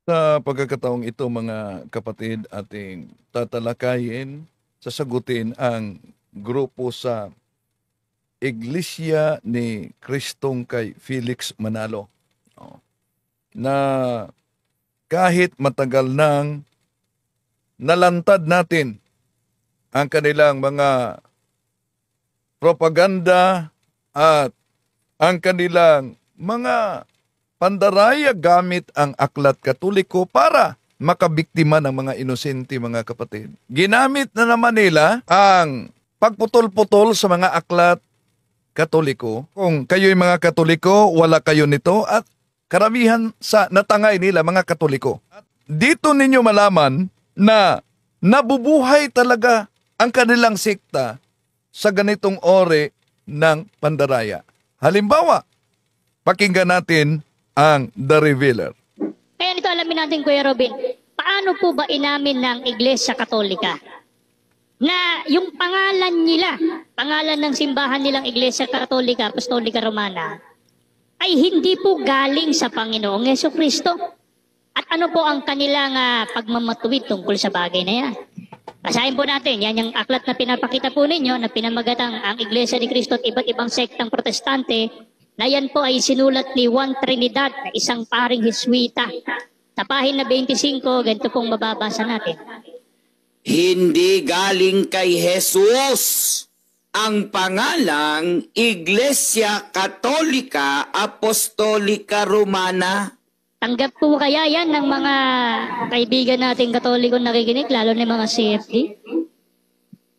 Sa pagkakataong ito mga kapatid, ating tatalakayin, sasagutin ang grupo sa Iglesia ni Kristong kay Felix Manalo. Na kahit matagal nang nalantad natin ang kanilang mga propaganda at ang kanilang mga pandaraya gamit ang aklat katoliko para makabiktima ng mga inosente mga kapatid. Ginamit na naman nila ang pagputol-putol sa mga aklat katoliko. Kung kayo'y mga katoliko, wala kayo nito at karamihan sa natangay nila mga katoliko. At dito ninyo malaman na nabubuhay talaga ang kanilang sekta sa ganitong ore ng pandaraya. Halimbawa, pakinggan natin ang The Revealer. Kaya nito alamin natin, Kuya Robin, paano po ba inamin ng Iglesia Katolika na yung pangalan nila, pangalan ng simbahan nilang Iglesia Katolika, Apostolika Romana, ay hindi po galing sa Panginoong Jesucristo? At ano po ang kanilang pagmamatuwid tungkol sa bagay na yan? Basahin po natin, yan yung aklat na pinapakita po ninyo na pinamagatang ang Iglesia ni Cristo at iba't ibang sektang protestante, na yan po ay sinulat ni Juan Trinidad, na isang paring Hiswita. Sa pahina 25, ganito pong mababasa natin. Hindi galing kay Jesus ang pangalang Iglesia Katolika Apostolika Romana. Tanggap po kaya yan ng mga kaibigan nating Katoliko nakikinig, lalo na mga CFD,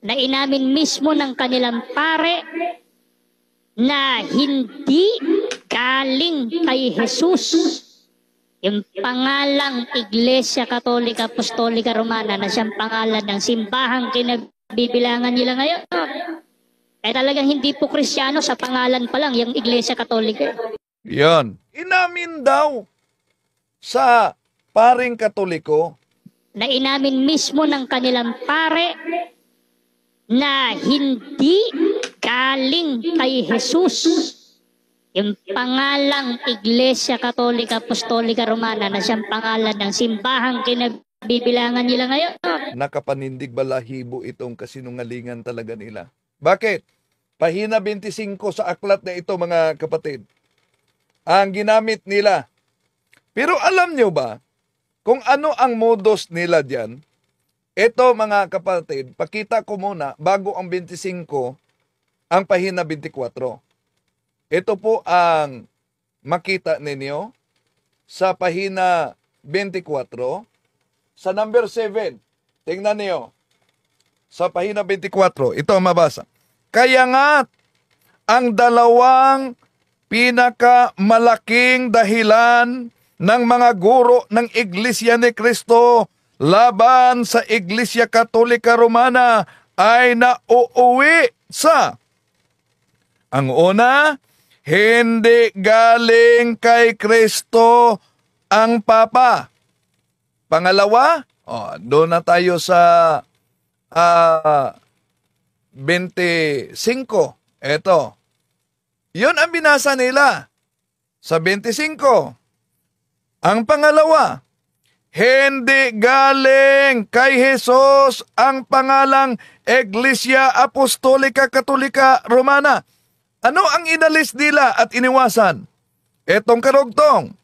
na inamin mismo ng kanilang pare na hindi galing kay Jesus yung pangalang Iglesia Katolika Apostolika Romana na siyang pangalan ng simbahang kinabibilangan nila ngayon. Kaya talagang hindi po Kristiyano sa pangalan pa lang yung Iglesia Katolika. Yan. Inamin daw sa paring Katoliko Na inamin mismo ng kanilang pare na hindi galing kay Jesus yung pangalang Iglesia Katolika Apostolika Romana na siyang pangalan ng simbahang kinabibilangan nila ngayon. nakapanindig balahibo itong kasinungalingan talaga nila. Bakit? Pahina 25 sa aklat na ito mga kapatid. Ang ginamit nila. Pero alam nyo ba kung ano ang modus nila diyan? Ito mga kapatid, pakita ko muna bago ang 25 ang pahina 24. Ito po ang makita ninyo sa pahina 24 sa number 7. Tingnan niyo. Sa pahina 24, ito ang mabasa. Kaya nga, ang dalawang pinakamalaking dahilan ng mga guro ng Iglesia ni Cristo laban sa Iglesia Katolika Romana ay nauuwi sa ang una, hindi galing kay Kristo ang Papa. Pangalawa, doon na tayo sa 25. Ito. Yun ang binasa nila sa 25. Ang pangalawa, hindi galing kay Jesus ang pangalang Iglesia Apostolika Katolika Romana. Ano ang inalis nila at iniwasan? Etong karugtong.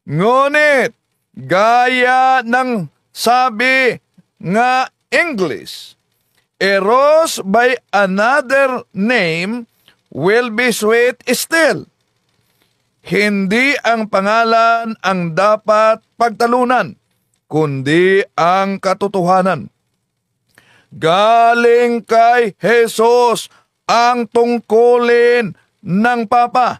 Ngunit, gaya ng sabi nga English, eros by another name will be sweet still. Hindi ang pangalan ang dapat pagtalunan, kundi ang katotohanan. Galing kay Jesus ang tungkulin ng Papa.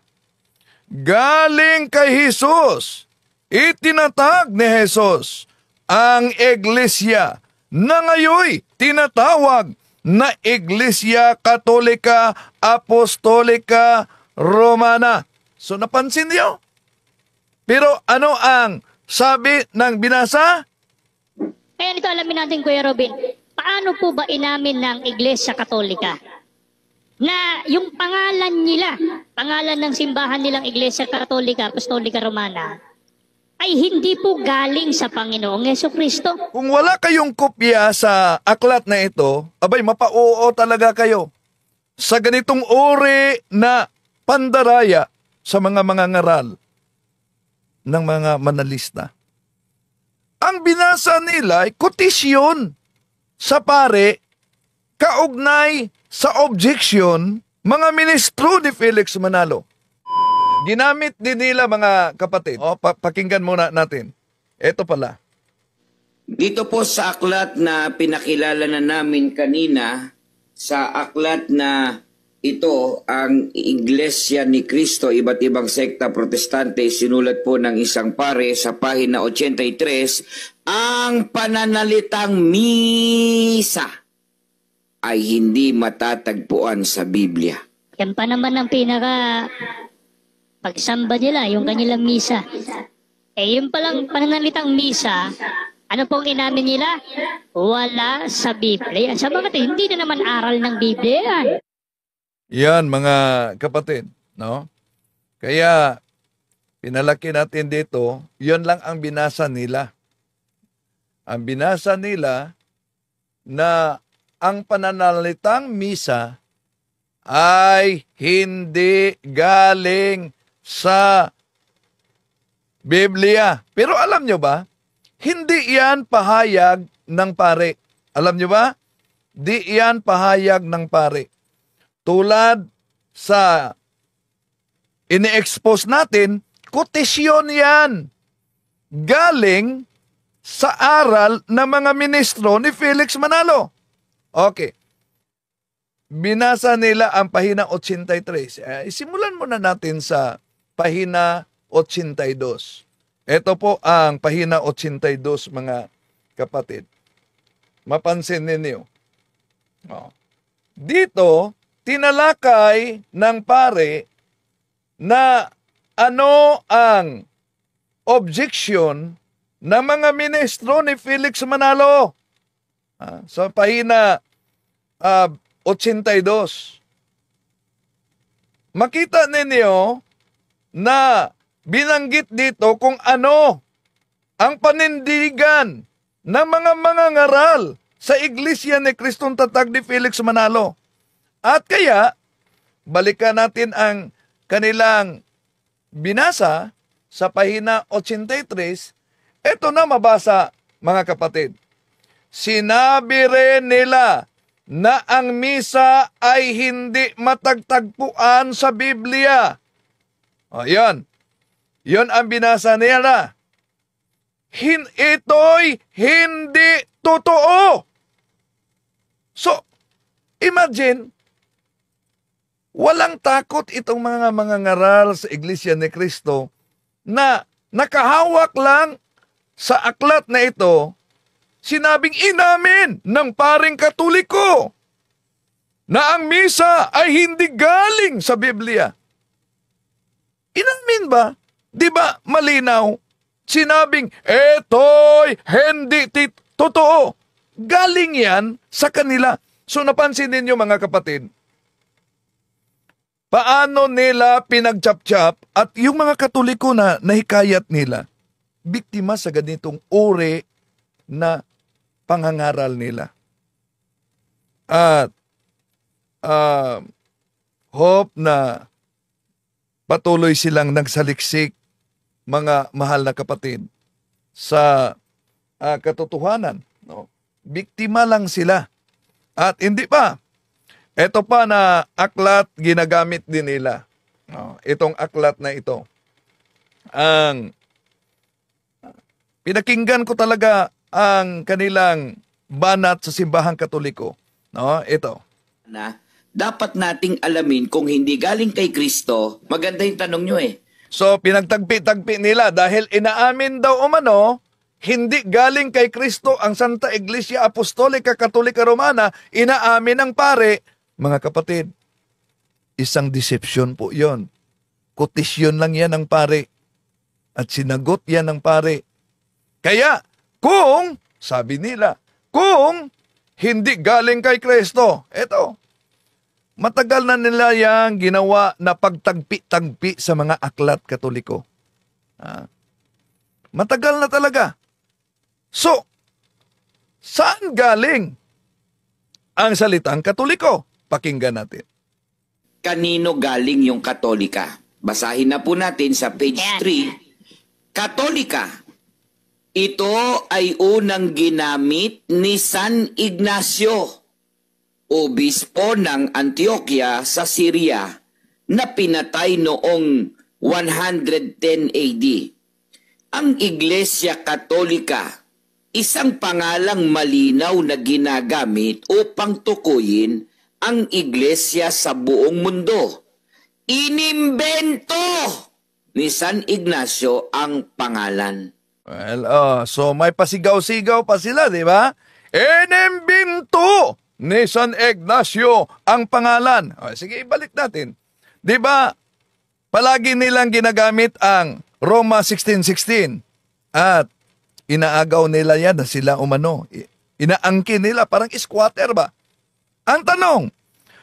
Galing kay Jesus, itinatag ni Jesus ang Iglesia na ngayoy tinatawag na Iglesia Katolika Apostolika Romana. So napansin niyo? Pero ano ang sabi ng binasa? Kaya nito alamin natin, Kuya Robin, paano po ba inamin ng Iglesia Katolika na yung pangalan nila, pangalan ng simbahan nilang Iglesia Katolika Apostolika Romana, ay hindi po galing sa Panginoong Jesucristo. Kung wala kayong kopya sa aklat na ito, abay, mapauo talaga kayo sa ganitong uri na pandaraya sa mga ngaral ng mga manalista. Ang binasa nila ay kotisyon sa pare kaugnay sa objection mga ministro ni Felix Manalo. Ginamit din nila, mga kapatid. Pakinggan muna natin. Ito pala. Dito po sa aklat na pinakilala na namin kanina, sa aklat na ito, ang Iglesia ni Cristo, iba't ibang sekta protestante, sinulat po ng isang pare sa pahina 83, ang pananalitang misa ay hindi matatagpuan sa Biblia. Yan pa naman ang pagsamba nila, yung kanilang misa. Yung palang pananalitang misa, ano pong inamin nila? Wala sa Biblia. Sa mga hindi na naman aral ng Biblia yan. Yan, mga kapatid, no? Kaya, pinalaki natin dito, yun lang ang binasa nila. Ang binasa nila na ang pananalitang misa ay hindi galing sa Biblia. Pero alam nyo ba, hindi yan pahayag ng pare. Alam nyo ba? Di yan pahayag ng pare. Tulad sa ini-expose natin, kotisyon yan. Galing sa aral ng mga ministro ni Felix Manalo. Okay. Binasa nila ang pahina 83. Simulan muna natin sa pahina 82. Ito po ang pahina 82, mga kapatid. Mapansin ninyo. Dito, tinalakay ng pare na ano ang objection ng mga ministro ni Felix Manalo. Sa pahina 82. Makita ninyo na binanggit dito kung ano ang panindigan ng mga ngaral sa Iglesia ni Kristong Tatag ni Felix Manalo. At kaya, balikan natin ang kanilang binasa sa pahina 83. Ito na mabasa, mga kapatid. Sinabi rin nila na ang misa ay hindi matagtagpuan sa Biblia. Yan. Yan ang binasa nila. Ito'y hindi totoo. So, imagine, walang takot itong mga ngaral sa Iglesia ni Cristo na nakahawak lang sa aklat na ito. Sinabing inamin ng paring Katoliko na ang misa ay hindi galing sa Biblia. Inamin ba? Di ba malinaw? Sinabing, eto'y hindi totoo. Galing yan sa kanila. So napansin ninyo, mga kapatid, paano nila pinagchap-chap at yung mga Katoliko na nahikayat nila, biktima sa ganitong uri na pangangaral nila. At hope na patuloy silang nagsaliksik, mga mahal na kapatid, sa katotohanan. No? Biktima lang sila. At hindi pa. Ito pa na aklat ginagamit din nila. No? Itong aklat na ito. Ang pinakinggan ko talaga ang kanilang banat sa simbahang Katoliko. No? Ito. Dapat nating alamin kung hindi galing kay Kristo. Maganda yung tanong nyo eh. So, pinagtagpi-tagpi nila dahil inaamin daw umano, hindi galing kay Kristo ang Santa Iglesia Apostolika Katolika Romana, inaamin ng pare. Mga kapatid, isang deception po yon. Kotisyon lang yan ng pare. At sinagot yan ng pare. Kaya, kung, sabi nila, kung hindi galing kay Kristo, eto, matagal na nila yang ginawa na pagtagpi-tagpi sa mga aklat Katoliko. Matagal na talaga. So, saan galing ang salitang Katoliko? Pakinggan natin. Kanino galing yung Katolika? Basahin na po natin sa page Yan. 3. Katolika. Ito ay unang ginamit ni San Ignacio, obispo ng Antioquia sa Syria, na pinatay noong 110 AD. Ang Iglesia Katolika, isang pangalang malinaw na ginagamit upang tukuyin ang iglesia sa buong mundo. Inimbento ni San Ignacio ang pangalan. Well, so may pasigaw-sigaw pa sila, di ba? Inimbento ni San Ignacio ang pangalan. Sige, ibalik natin. Di ba, palagi nilang ginagamit ang Roma 16:16 at inaagaw nila yan na sila umano. Inaangkin nila, parang squatter ba? Ang tanong,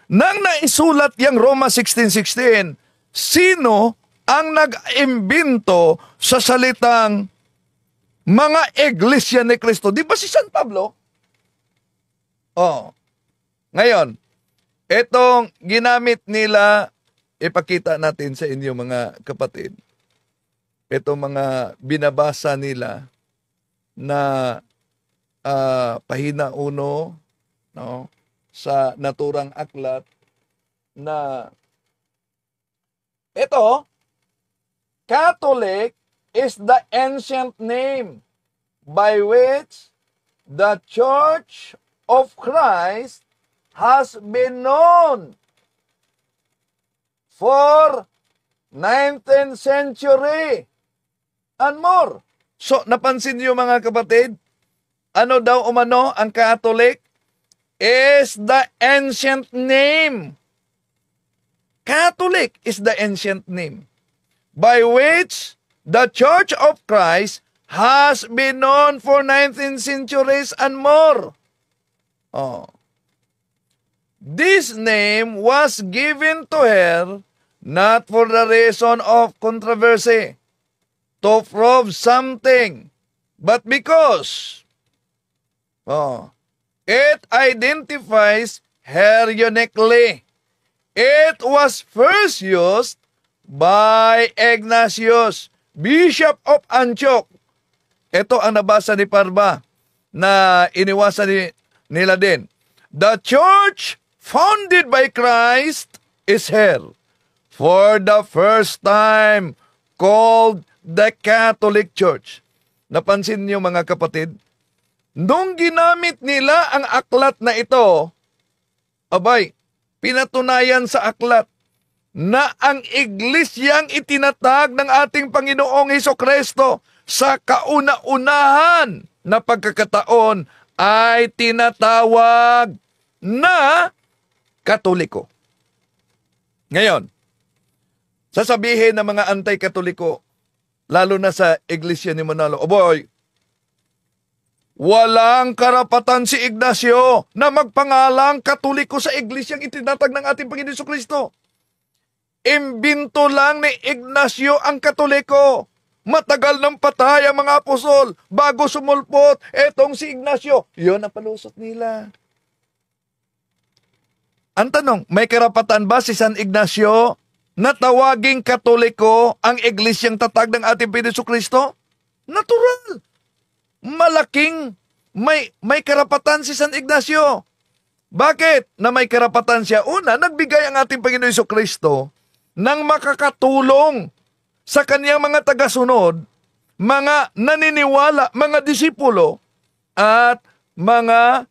nang naisulat yung Roma 16:16, sino ang nag-imbento sa salitang mga iglesia ni Cristo? Di ba si San Pablo? Ngayon, itong ginamit nila, ipakita natin sa inyo mga kapatid. Itong mga binabasa nila na pahina 1, no, sa naturang aklat na ito, Catholic is the ancient name by which the Church of Christ has been known for 19th century and more. So, napansin niyo mga kapatid, ano daw umano ang Catholic? Is the ancient name. Catholic is the ancient name by which the Church of Christ has been known for 19 centuries and more. This name was given to her not for the reason of controversy, to prove something, but because it identifies her uniquely. It was first used by Ignatius, Bishop of Antioch. Ito ang nabasa ni Parba na iniwasan nila din. The church founded by Christ is here for the first time called the Catholic Church. Napansin niyo mga kapatid? Nung ginamit nila ang aklat na ito, abay, pinatunayan sa aklat na ang iglesyang itinatag ng ating Panginoong Hesukristo sa kauna-unahan na pagkakataon ay tinatawag na Katoliko. Ngayon, sasabihin ng mga anti-Katoliko, lalo na sa iglesia ni Manalo, walang karapatan si Ignacio na magpangalang Katoliko sa iglesyang itinatag ng ating Panginoon Jesucristo. Imbinto lang ni Ignacio ang Katoliko. Matagal nang patay ang mga apostol bago sumulpot etong si Ignacio. Yun ang palusot nila. Ang tanong, may karapatan ba si San Ignacio na tawaging Katoliko ang iglesyang tatag ng ating Panginoon Jesucristo? Natural. Malaking may karapatan si San Ignacio. Bakit na may karapatan siya? Una, nagbigay ang ating Panginoon Jesucristo ng makakatulong sa kaniyang mga tagasunod, mga naniniwala, mga disipulo, at mga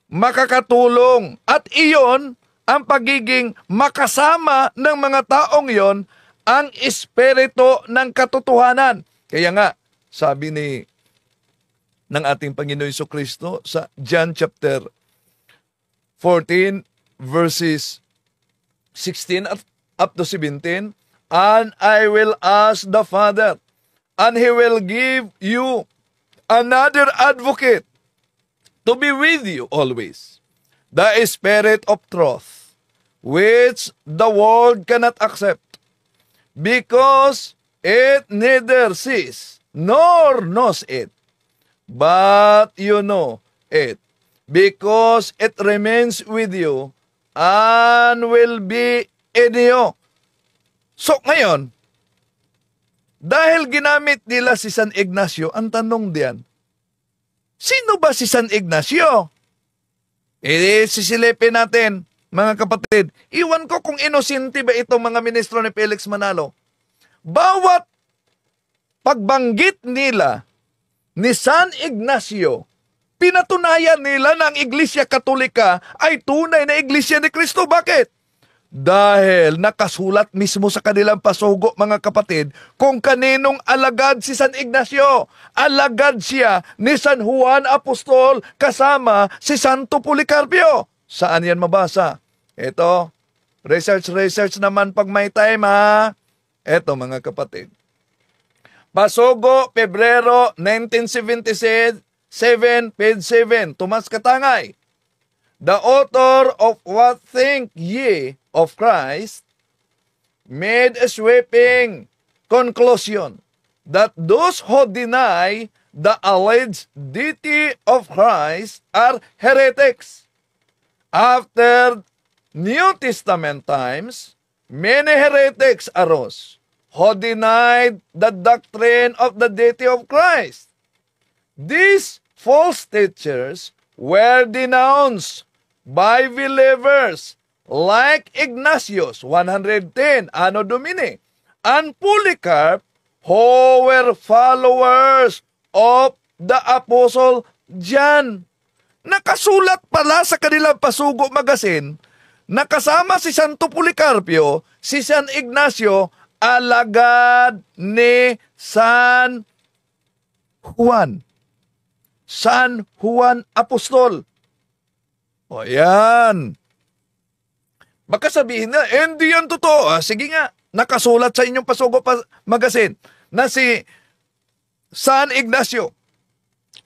makakatulong. At iyon, ang pagiging makasama ng mga taong iyon, ang espiritu ng katotohanan. Kaya nga, sabi ng ating Panginoon Jesucristo sa John chapter 14 verses 16 up to 17, and I will ask the Father, and He will give you another advocate to be with you always, the Spirit of truth, which the world cannot accept, because it neither sees nor knows it, but you know it, because it remains with you and will be in you. So ngayon, dahil ginamit nila si San Ignacio, ang tanong diyan, sino ba si San Ignacio? Sisilipin natin, mga kapatid. Iwan ko kung inosente ba itong mga ministro ni Felix Manalo. Bawat pagbanggit nila ni San Ignacio, pinatunayan nila na ang Iglesia Katolika ay tunay na Iglesia ni Kristo. Bakit? Dahil nakasulat mismo sa kanilang pasugo, mga kapatid, kung kaninong alagad si San Ignacio. Alagad siya ni San Juan Apostol kasama si Santo Policarpio. Saan yan mabasa? Ito, research naman pag may time, ha? Ito, mga kapatid. Pasugo, Pebrero 1977, page 7, Tomas Katangay. The author of What Think Ye of Christ made a sweeping conclusion that those who deny the alleged deity of Christ are heretics. After New Testament times, many heretics arose who denied the doctrine of the deity of Christ. These false teachers were denounced by believers like Ignatius 110 Anno Domini and Polycarp, who were followers of the Apostle John. Nakasulat pala sa kanilang pasugo magasin, nakasama si Santo Policarpio, si San Ignacio, alagad ni San Juan. San Juan Apostol. O yan. Baka sabihin na, hindi yan totoo. Sige nga, nakasulat sa inyong pasugo magasin na si San Ignacio,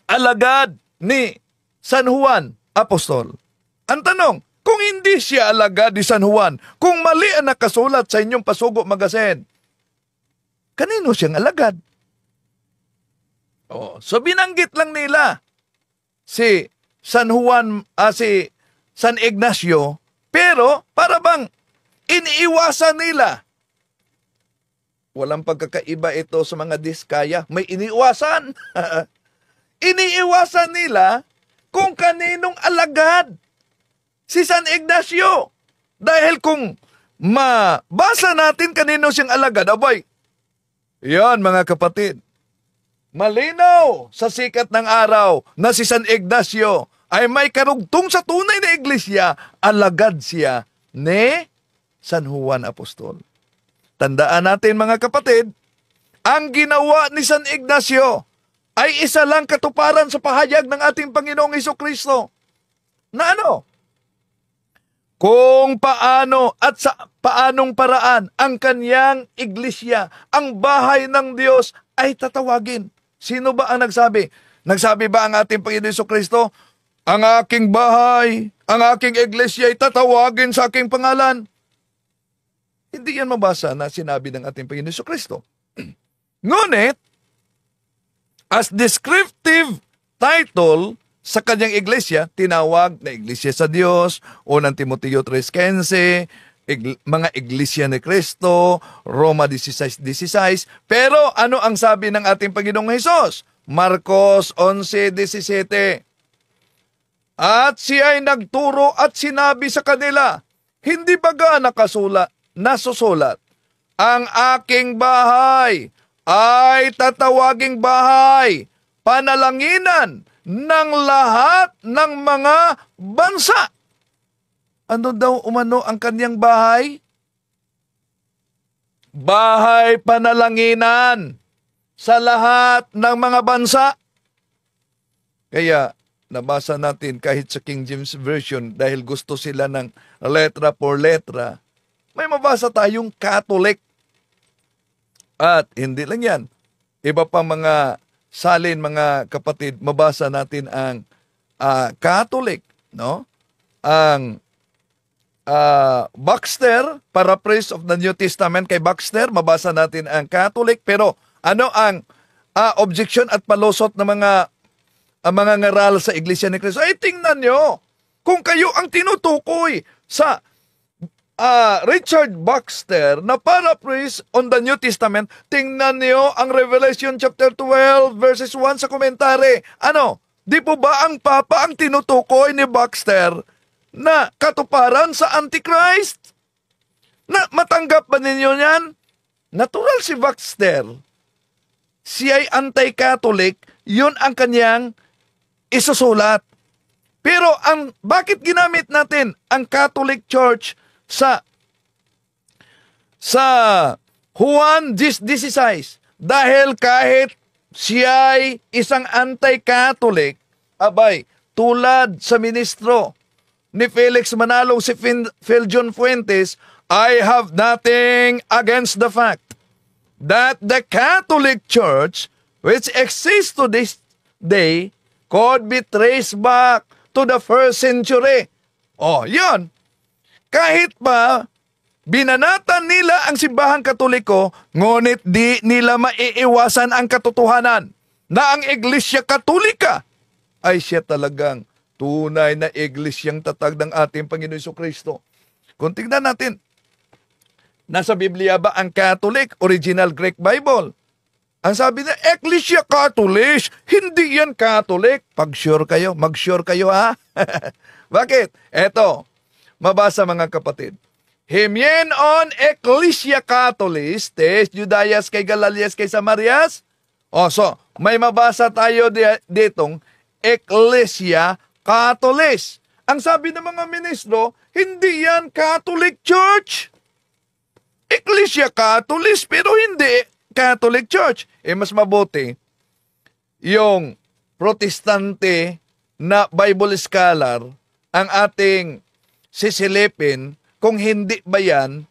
alagad ni San Juan Apostol. Ang tanong, kung hindi siya alagad ni San Juan, kung mali ang nakasulat sa inyong pasugo magasin, kanino siyang alagad? So binanggit lang nila si San Juan, si San Ignacio, pero para bang iniiwasan nila. Walang pagkakaiba ito sa mga diskaya. May iniiwasan. Iniiwasan nila kung kaninong alagad si San Ignacio. Dahil kung mabasa natin kanino siyang alagad, abay, yan mga kapatid, malinaw sa sikat ng araw na si San Ignacio ay may karugtong sa tunay na iglesia, alagad siya ni San Juan Apostol. Tandaan natin mga kapatid, ang ginawa ni San Ignacio ay isa lang katuparan sa pahayag ng ating Panginoong Hesukristo. Na ano? Kung paano at sa paanong paraan ang kanyang iglesia, ang bahay ng Diyos ay tatawagin. Sino ba ang nagsabi? Nagsabi ba ang ating Panginoon Hesukristo, ang aking bahay, ang aking iglesia ay tatawagin sa aking pangalan? Hindi yan mabasa na sinabi ng ating Panginoon Hesukristo. Ngunit, as descriptive title sa kanyang iglesia, tinawag na Iglesia sa Diyos, unang Timoteo 3:15, mga Iglesia ni Cristo, Roma 16:16. Pero ano ang sabi ng ating Panginoong Hesus? Marcos 11:17. At siya ay nagturo at sinabi sa kanila, hindi baga nasusulat, ang aking bahay ay tatawaging bahay, panalanginan ng lahat ng mga bansa. Ano daw umano ang kanyang bahay? Bahay panalanginan sa lahat ng mga bansa. Kaya nabasa natin kahit sa King James Version dahil gusto sila ng letra por letra, may mabasa tayong Catholic. At hindi lang yan. Iba pa mga salin, mga kapatid, mabasa natin ang Catholic, no? Ang Baxter, Paraphrase of the New Testament kay Baxter, mabasa natin ang Catholic. Pero ano ang objection at palusot ng mga ngaral sa Iglesia ni Cristo. Ay, tingnan nyo, kung kayo ang tinutukoy sa Richard Baxter na paraphrase on the New Testament, tingnan niyo ang Revelation chapter 12 verses 1 sa komentary. Ano? Di po ba ang Papa ang tinutukoy ni Baxter na katuparan sa Antichrist? Na matanggap ba ninyo yan? Natural si Baxter. Siya ay anti-Catholic, yun ang kanyang isusulat. Pero bakit ginamit natin ang Catholic Church sa Juan 16? Dahil kahit siya ay isang anti-Catholic, abay, tulad sa ministro ni Felix Manalo, si Phil John Fuentes, I have nothing against the fact that the Catholic Church, which exists to this day, could be traced back to the 1st century. Oh, yun. Kahit pa binanatan nila ang simbahang Katoliko, ngunit di nila maiiwasan ang katotohanan na ang Iglesia Katolika ay siya talagang tunay na iglesyang tatag ng ating Panginoon Jesucristo. Kung tingnan natin, nasa Biblia ba ang Catholic, original Greek Bible? Ang sabi na, Ecclesia Catholic, hindi yan Catholic. Mag-sure kayo ha. Bakit? Eto, mabasa mga kapatid. Himyenon Ecclesia Catholis, tes Judaias kay Galalias kay Samarias. So, may mabasa tayo ditong Ecclesia Catholis. Ang sabi ng mga ministro, hindi yan Catholic Church. Ecclesia Catholis, pero hindi Catholic Church. Mas mabuti, yung protestante na Bible scholar ang ating sisilipin kung hindi ba yan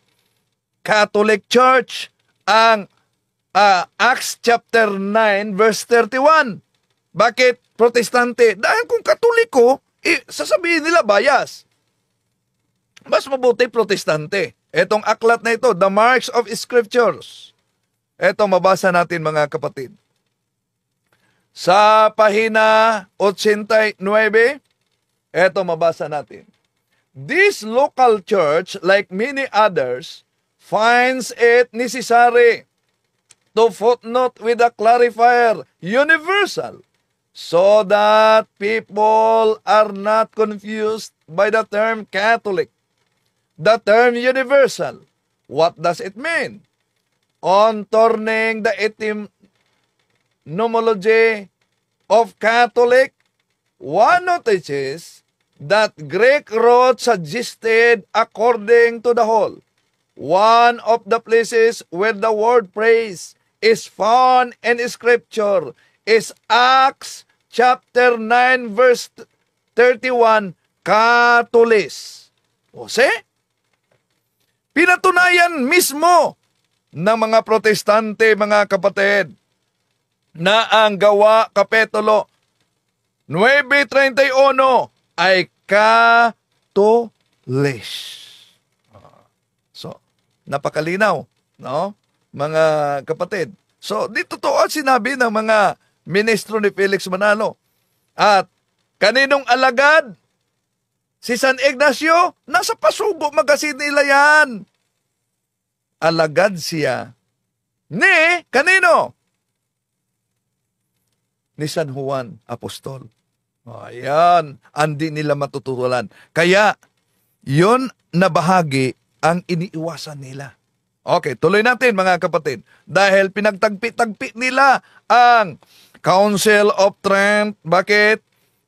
Catholic Church. Ang Acts chapter 9 verse 31. Bakit protestante? Dahil kung Katoliko, sasabihin nila bias. Mas mabuti protestante. Etong aklat na ito, The Marks of Scriptures. Eto, mabasa natin mga kapatid. Sa pahina 89, eto mabasa natin. This local church, like many others, finds it necessary to footnote with a clarifier, universal, so that people are not confused by the term Catholic. The term universal, what does it mean? On turning the etymology of Catholic, one notices that Greek roots suggested according to the whole. One of the places where the word praise is found in Scripture is Acts chapter 9 verse 31, Catholis. O pinatunayan mismo ng mga protestante, mga kapatid, na ang Gawa Kapitulo 9:31 ay Catholis. So, napakalinaw, no? Mga kapatid. So, dito to ang sinabi ng mga ministro ni Felix Manalo. At kaninong alagad? Si San Ignacio, nasa Pasugo Magazine nila yan. Alagad siya. Ni, kanino? Ni San Juan Apostol. Ayan, andi nila matututulan. Kaya, yon na bahagi ang iniiwasan nila. Okay, tuloy natin mga kapatid. Dahil pinagtagpi-tagpi nila ang Council of Trent. Bakit?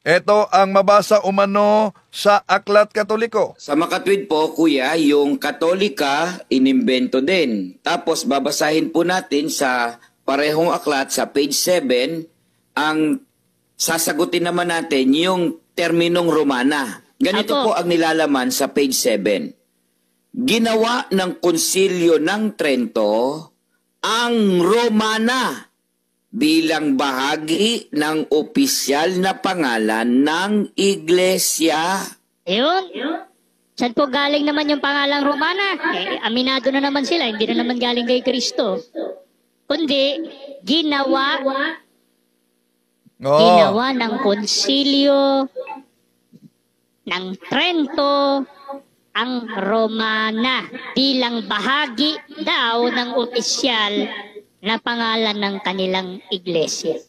Ito ang mabasa umano sa Aklat Katoliko. Sa makatwid po, kuya, yung Katolika, inimbento din. Tapos babasahin po natin sa parehong aklat sa page 7, ang sasagutin naman natin yung terminong Romana. Ganito po ang nilalaman sa page 7. Ginawa ng Konsilyo ng Trento ang Romana bilang bahagi ng opisyal na pangalan ng Iglesia. Ayun. Saan po galing naman yung pangalang Romana? Aminado na naman sila, hindi na naman galing kay Kristo. kundi ginawa Oh. ng konsilyo ng Trento ang Romana bilang bahagi daw ng opisyal na pangalan ng kanilang iglesia.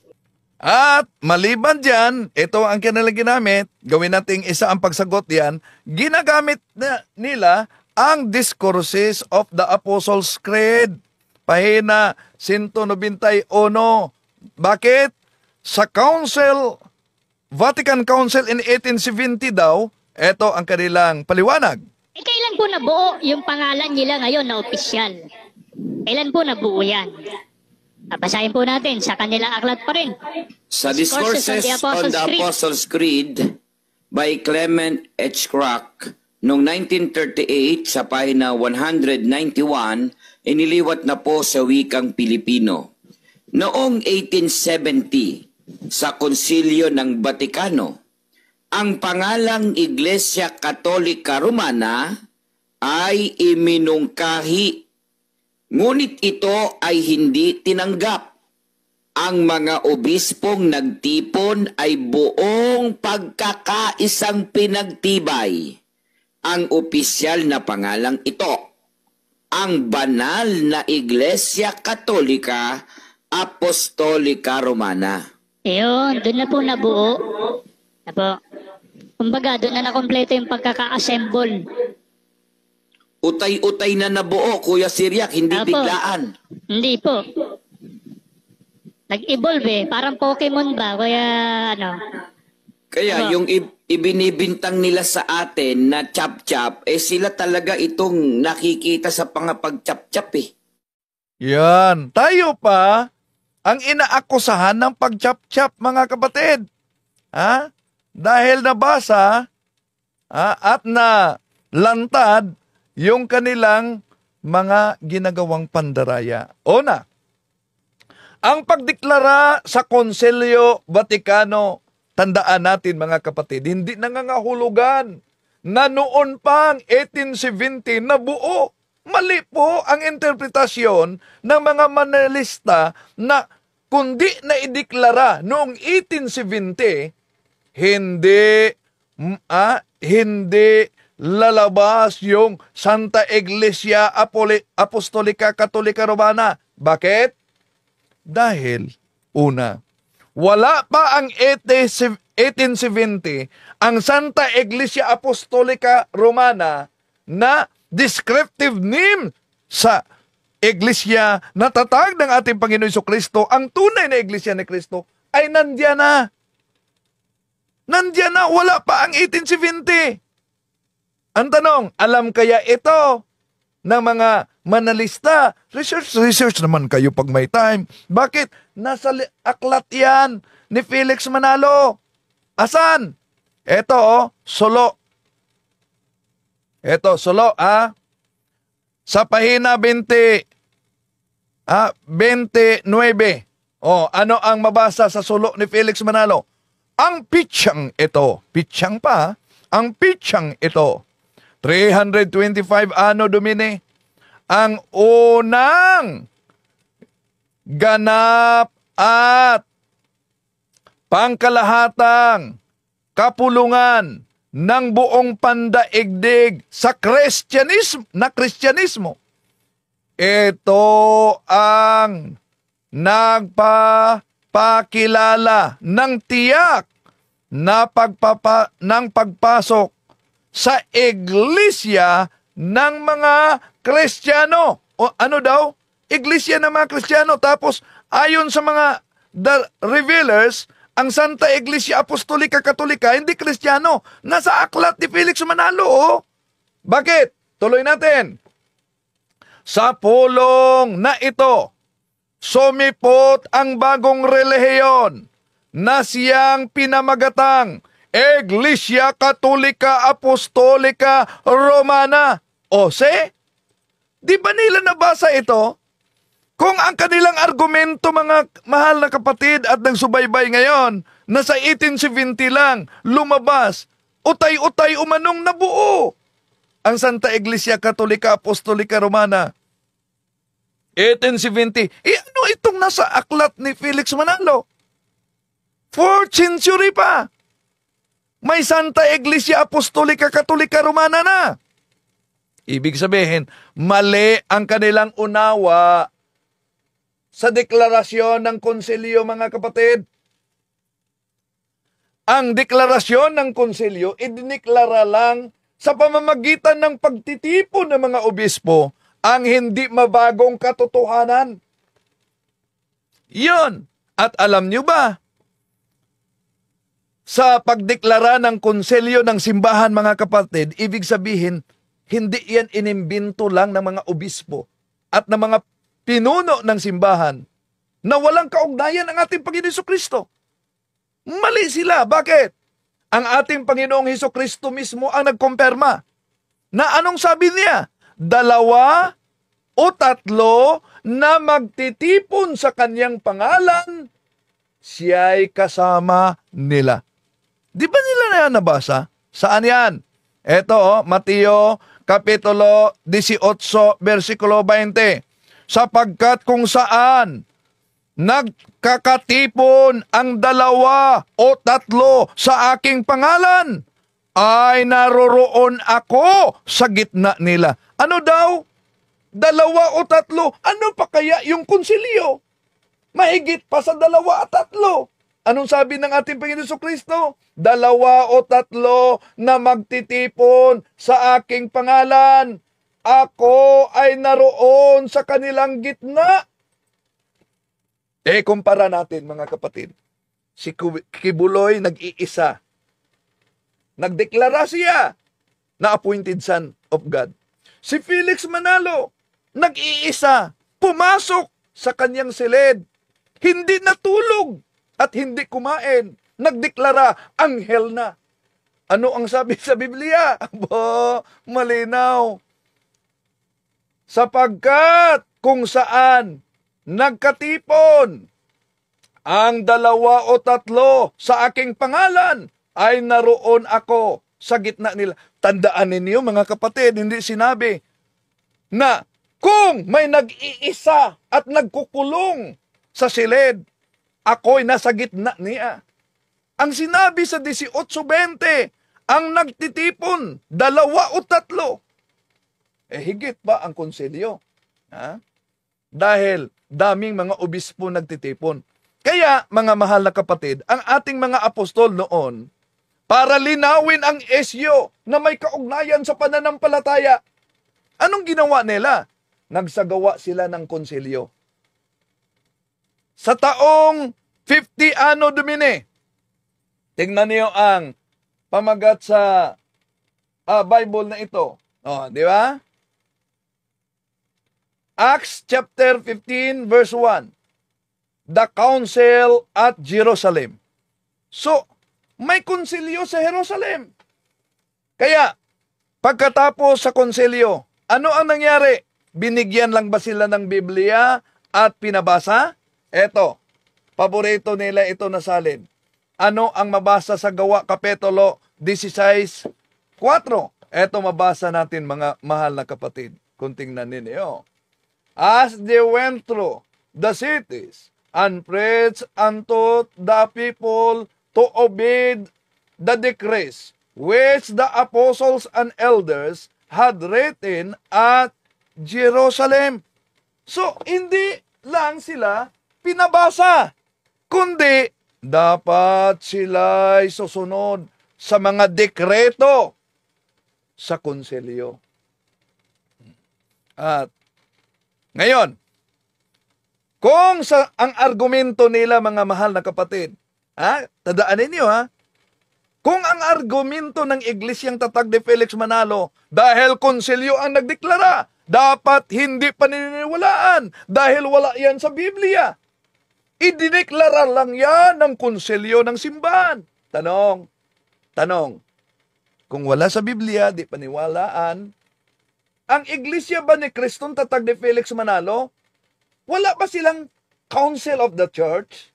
At maliban dyan, ito ang kanilang ginamit, gawin nating isa ang pagsagot diyan, ginagamit nila ang Discourses of the Apostles' Creed. Pahina 191. Bakit? Sa Vatican Council in 1870 daw, ito ang kanilang paliwanag. Kailan po nabuo yung pangalan nila ngayon na opisyal? Kailan po nabuo yan? Basahin po natin sa kanilang aklat pa rin. Sa Discourses on the Apostles' Creed by Clement H. Crack noong 1938 sa pahina 191, iniliwat na po sa wikang Pilipino. Noong 1870, sa Konsilyo ng Batikano, ang pangalang Iglesia Katolika Romana ay iminungkahi. Ngunit ito ay hindi tinanggap. Ang mga obispong nagtipon ay buong pagkakaisang pinagtibay ang opisyal na pangalang ito, ang banal na Iglesia Katolika Apostolika Romana. Ayun, doon na po nabuo. Kumbaga, doon na nakompleto yung pagkaka-assemble. Utay-utay na nabuo, Kuya Siriac, hindi Apo. biglaan. Hindi po. Nag-evolve parang Pokemon ba? Kaya Kaya yung ibinibintang nila sa atin na chap-chap, sila talaga itong nakikita sa pag-chap-chap eh. Yan. Tayo pa ang inaakusahan ng pag-chap-chap, mga kapatid. Dahil nabasa at na lantad yung kanilang mga ginagawang pandaraya. Una, ang pagdeklara sa Konsilyo Vaticano, tandaan natin mga kapatid, hindi nangangahulugan na noon pang 1870 nabuo. Mali po ang interpretasyon ng mga manalista na kundi na ideklara noong 1870, hindi lalabas yung Santa Iglesia Apostolica Katolika Romana. Bakit? Dahil, una, wala pa ang 1870 ang Santa Iglesia Apostolica Romana na descriptive name sa Iglesia na tatag ng ating Panginoon Jesucristo, ang tunay na Iglesia ni Kristo, ay nandiyan na. Nandiyan na, wala pa ang 1870. Ang tanong, alam kaya ito ng mga manalista? Research naman kayo pag may time. Bakit? Nasa aklat yan ni Felix Manalo. Asan? Ito, Solo. Ito, Solo, sa pahina 29. Ano ang mabasa sa Solo ni Felix Manalo? Ang pitsang ito, pitsang pa, ang pitsang ito, 325 Anno Domini, ang unang ganap at pangkalahatang kapulungan ng buong pandaigdig sa Kristyanismo. Ito ang nagpapakilala ng tiyak na pagpasok sa iglesia ng mga Kristiyano. O ano daw? Iglesia ng mga Kristiyano. Tapos ayon sa mga revealers, ang Santa Iglesia Apostolica Katolika hindi Kristiyano. Nasa aklat ni Felix Manalo. Bakit? Tuloy natin. Sa pulong na ito, sumipot ang bagong relihiyon na siyang pinamagatang Iglesia Katolika Apostolica Romana. O di ba nila nabasa ito? Kung ang kanilang argumento, mga mahal na kapatid at nagsubaybay ngayon, nasa 1870 lang lumabas, utay-utay umanong nabuo ang Santa Iglesia Katolika Apostolica Romana. 1870. Ano itong nasa aklat ni Felix Manalo? 4th century pa. May Santa Iglesia Apostolika Katolika Romana na. Ibig sabihin, mali ang kanilang unawa sa deklarasyon ng konsilyo, mga kapatid. Ang deklarasyon ng konsilyo, idineklara lang sa pamamagitan ng pagtitipon ng mga obispo ang hindi mabagong katotohanan. Yun. At alam nyo ba, sa pagdeklara ng konsilyo ng simbahan, mga kapatid, ibig sabihin, hindi yan inimbento lang ng mga obispo at ng mga pinuno ng simbahan na walang kaugnayan ang ating Panginoong Hesukristo. Mali sila. Bakit? Ang ating Panginoong Hesukristo mismo ang nagkumpirma na anong sabi niya? 2 o 3 na magtitipon sa kanyang pangalan, siya'y kasama nila. Di ba nila na yan nabasa? Saan yan? Ito, Mateo, Kapitulo 18, versikulo 20. Sapagkat kung saan nagkakatipon ang 2 o 3 sa aking pangalan, ay naroroon ako sa gitna nila. Ano daw? 2 o 3? Ano pa kaya yung konsilyo? Mahigit pa sa 2 at 3. Anong sabi ng ating Panginoon Jesucristo? 2 o 3 na magtitipon sa aking pangalan, ako ay naroon sa kanilang gitna. Kumpara natin, mga kapatid. Si Kibuloy nag-iisa. Nagdeklara siya na appointed son of God. Si Felix Manalo, nag-iisa. Pumasok sa kanyang silid. Hindi natulog at hindi kumain. Nagdeklara, anghel na. Ano ang sabi sa Biblia? Aba, malinaw. Sapagkat kung saan nagkatipon ang 2 o 3 sa aking pangalan, ay naroon ako sa gitna nila. Tandaan ninyo, mga kapatid, hindi sinabi na kung may nag-iisa at nagkukulong sa silid, ako'y nasa gitna niya. Ang sinabi sa 18:20, ang nagtitipon, 2 o 3. Higit pa ang konsilyo. Dahil daming mga obispo nagtitipon. Kaya, mga mahal na kapatid, ang ating mga apostol noon, para linawin ang isyu na may kaugnayan sa pananampalataya, anong ginawa nila? Nagsagawa sila ng konsilyo. Sa taong 50 Anno Domini, tingnan niyo ang pamagat sa Bible na ito. Di ba? Acts chapter 15 verse 1. The Council at Jerusalem. So, may konsilyo sa Jerusalem. Kaya, pagkatapos sa konsilyo, ano ang nangyari? Binigyan lang ba sila ng Biblia at pinabasa? Eto, paborito nila ito na salin. Ano ang mabasa sa Gawa Kapitulo 16:4? Eto mabasa natin, mga mahal na kapatid. Kung tingnan ninyo. As they went through the cities and preached unto the people to obey the decrees which the apostles and elders had written at Jerusalem. So, hindi lang sila pinabasa, kundi dapat sila'y susunod sa mga dekreto sa konsilyo. At ngayon, kung ang argumento nila, mga mahal na kapatid, tandaan niyo, kung ang argumento ng Iglesyang Tatag de Felix Manalo, dahil konsilyo ang nagdeklara, dapat hindi paniniwalaan dahil wala yan sa Biblia. Idineklara lang yan ng konsilyo ng simbahan. Tanong, kung wala sa Biblia, di paniwalaan, ang Iglesia ba ni Kristong Tatag de Felix Manalo, wala ba silang Council of the Church?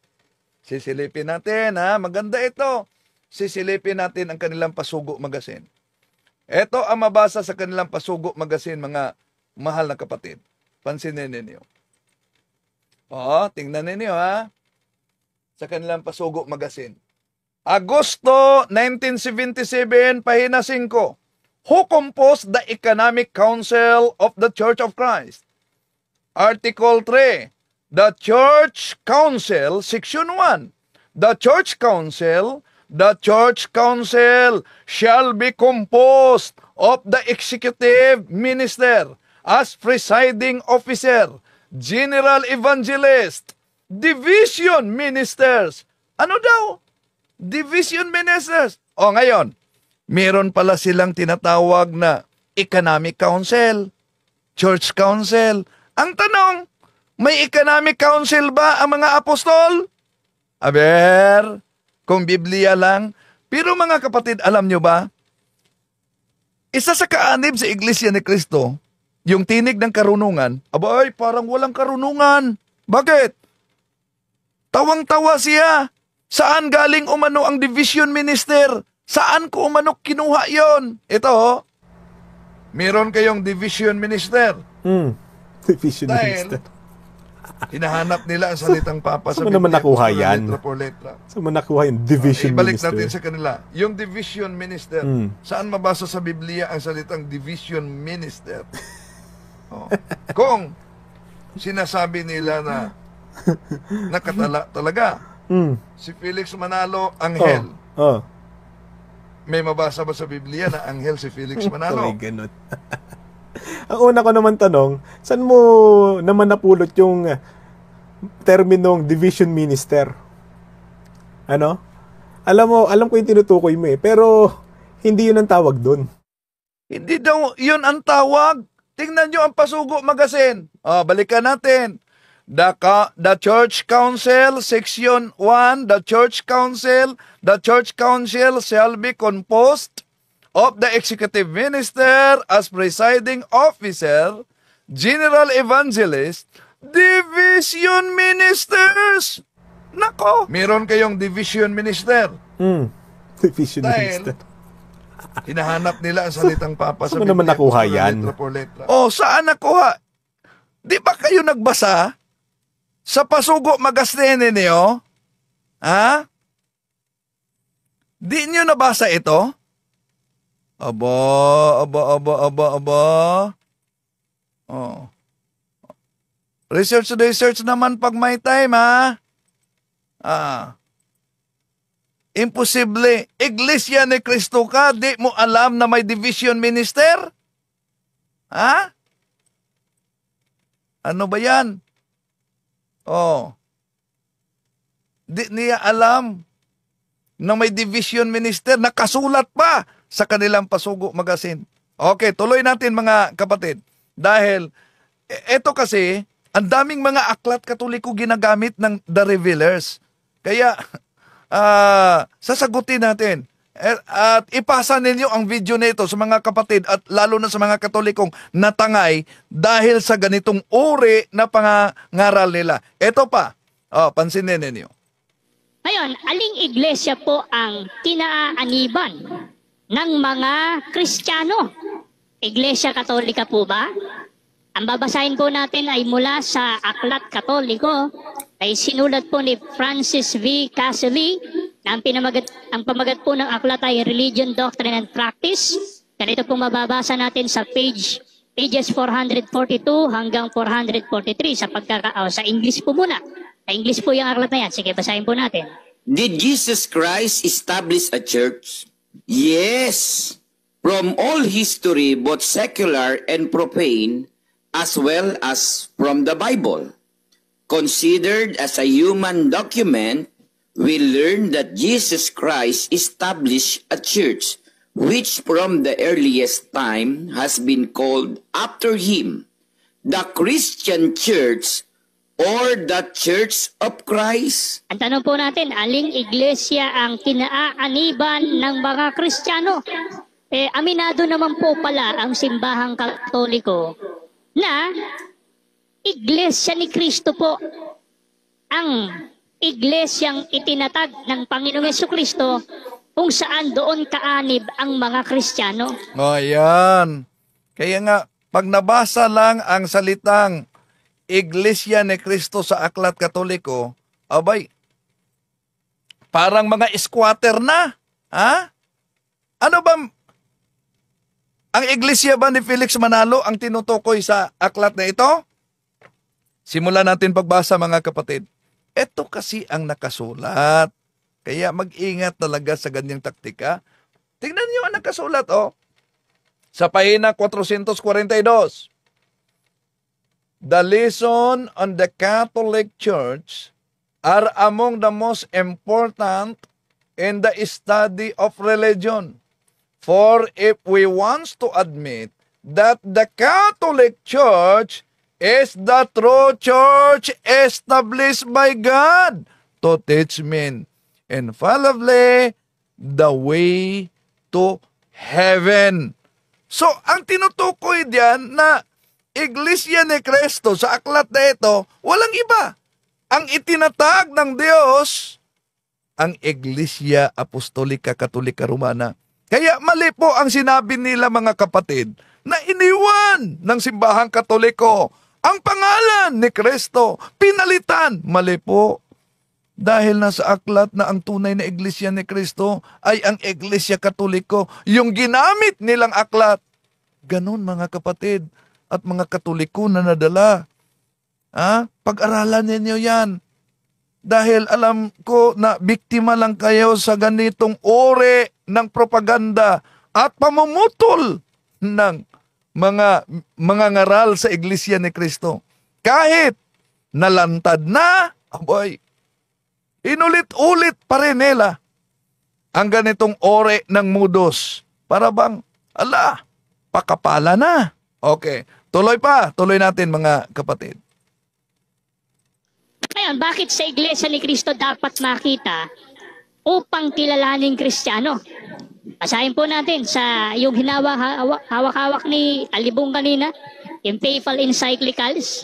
Sisilipin natin, maganda ito. Sisilipin natin ang kanilang Pasugo Magazine. Ito ang mabasa sa kanilang Pasugo Magazine, mga mahal na kapatid. Pansinin ninyo. Tingnan ninyo ha. Sa kanilang Pasugo Magazine. Agosto 1977, pahina 5. Who composed the Economic Council of the Church of Christ? Article 3. The Church Council, Section 1. The Church Council shall be composed of the executive minister as presiding officer, general evangelist, division ministers. Ano daw? Division ministers. Ngayon, meron pala silang tinatawag na Economic Council, Church Council. Ang tanong, may Economic Council ba ang mga apostol? Aber, kung Biblia lang. Pero mga kapatid, alam nyo ba? Isa sa kaanib sa Iglesia ni Cristo, yung tinig ng karunungan, abay, parang walang karunungan. Bakit? Tawang-tawa siya. Saan galing umano ang division minister? Saan ko umano kinuha yon? Ito, meron kayong division minister. Division Dahil, minister. hinahanap nila ang salitang Papa sa Saan mo naman Biblia, nakuha sa yan? letra por letra. Saan mo nakuha yung division Ibalik minister? natin sa kanila. Yung division minister. Saan mabasa sa Biblia ang salitang division minister? Kung sinasabi nila na nakatala talaga. Si Felix Manalo, anghel. May mabasa ba sa Biblia na anghel si Felix Manalo? May ganun. Ang una ko naman tanong, saan mo naman napulot yung terminong division minister? Ano? Alam ko yung tinutukoy mo pero hindi yun ang tawag dun. Hindi daw yun ang tawag. Tingnan nyo ang Pasugo Magazine. Balikan natin. The Church Council, Section 1, the Church Council shall be composed of the executive minister as presiding officer, general evangelist, division ministers. Nako, meron kayong division minister. Division Dahil, minister. hinahanap nila ang salitang Papa sa Saan mo naman Biblia, nakuha sa yan? letra por letra. Saan nakuha? Di ba kayo nagbasa sa Pasugo Magazine niyo? Ha? Di niyo nabasa ito? Aba. Research naman pag may time, ha? Imposible. Iglesia ni Cristo ka, di mo alam na may division minister? Ha? Ano ba yan? Di niya alam na may division minister, nakasulat pa sa kanilang Pasugo Magazine. Okay, tuloy natin mga kapatid. Dahil, eto kasi, ang daming mga aklat Katoliko ginagamit ng The Revealers. Kaya, sasagutin natin. At ipasa ninyo ang video nito sa mga kapatid at lalo na sa mga Katolikong natangay dahil sa ganitong uri na pangangaral nila. Ito pa, pansinin ninyo. Ngayon, aling iglesia po ang kinaaaniban ng mga Kristiyano? Iglesia Katolika po ba? Ang babasahin po natin ay mula sa Aklat Katoliko ay sinulat po ni Francis V. Caselli na ang pamagat po ng aklat ay Religion, Doctrine and Practice. Ganito po mababasa natin sa pages 442 hanggang 443 sa English po muna. Sa English po yung aklat na yan. Sige, basahin po natin. Did Jesus Christ establish a church? Yes. From all history, both secular and profane, as well as from the Bible. Considered as a human document, we learn that Jesus Christ established a church, which from the earliest time has been called after him, the Christian Church, or the Church of Christ. Ang tanong po natin, aling iglesia ang kinaaaniban ng mga Kristiyano? Aminado naman po pala ang simbahang Katoliko na iglesia ni Kristo po ang iglesyang itinatag ng Panginoong Jesucristo kung saan doon kaanib ang mga Kristiyano. Ayan. Kaya nga, pag nabasa lang ang salitang Iglesia ni Cristo sa Aklat Katoliko, abay, parang mga squatter na. Ha? Ano ba, ang iglesia ba ni Felix Manalo ang tinutukoy sa aklat na ito? Simulan natin pagbasa mga kapatid. Ito kasi ang nakasulat. Kaya mag-ingat talaga sa ganyang taktika. Tingnan niyo ang nakasulat, oh. Sa pahina 442. The lesson on the Catholic Church are among the most important in the study of religion. For if we want to admit that the Catholic Church is the true church established by God to teach men infallibly the way to heaven. So, ang tinutukoy diyan na Iglesia ni Cristo sa aklat na ito, walang iba. Ang itinatag ng Diyos, ang Iglesia Apostolika Katolika Romana. Kaya mali po ang sinabi nila mga kapatid na iniwan ng simbahang Katoliko ang pangalan ni Cristo. Pinalitan. Mali po. Dahil nasa aklat na ang tunay na Iglesia ni Cristo ay ang Iglesia Katoliko. Yung ginamit nilang aklat. Ganon mga kapatid at mga Katoliko na nadala. Pag-aralan ninyo yan. Dahil alam ko na biktima lang kayo sa ganitong uri ng propaganda at pamumutol ng mga ngaral sa Iglesia ni Cristo. Kahit nalantad na, aboy, inulit-ulit pa rin nila ang ganitong ore ng mudos. Para bang, pakapala na. Okay, tuloy natin mga kapatid. Ngayon, bakit sa Iglesia ni Cristo dapat makita upang kilalaning Kristiyano? Basahin po natin sa yung hawak-hawak ni Alibong kanina, yung Papal Encyclicals.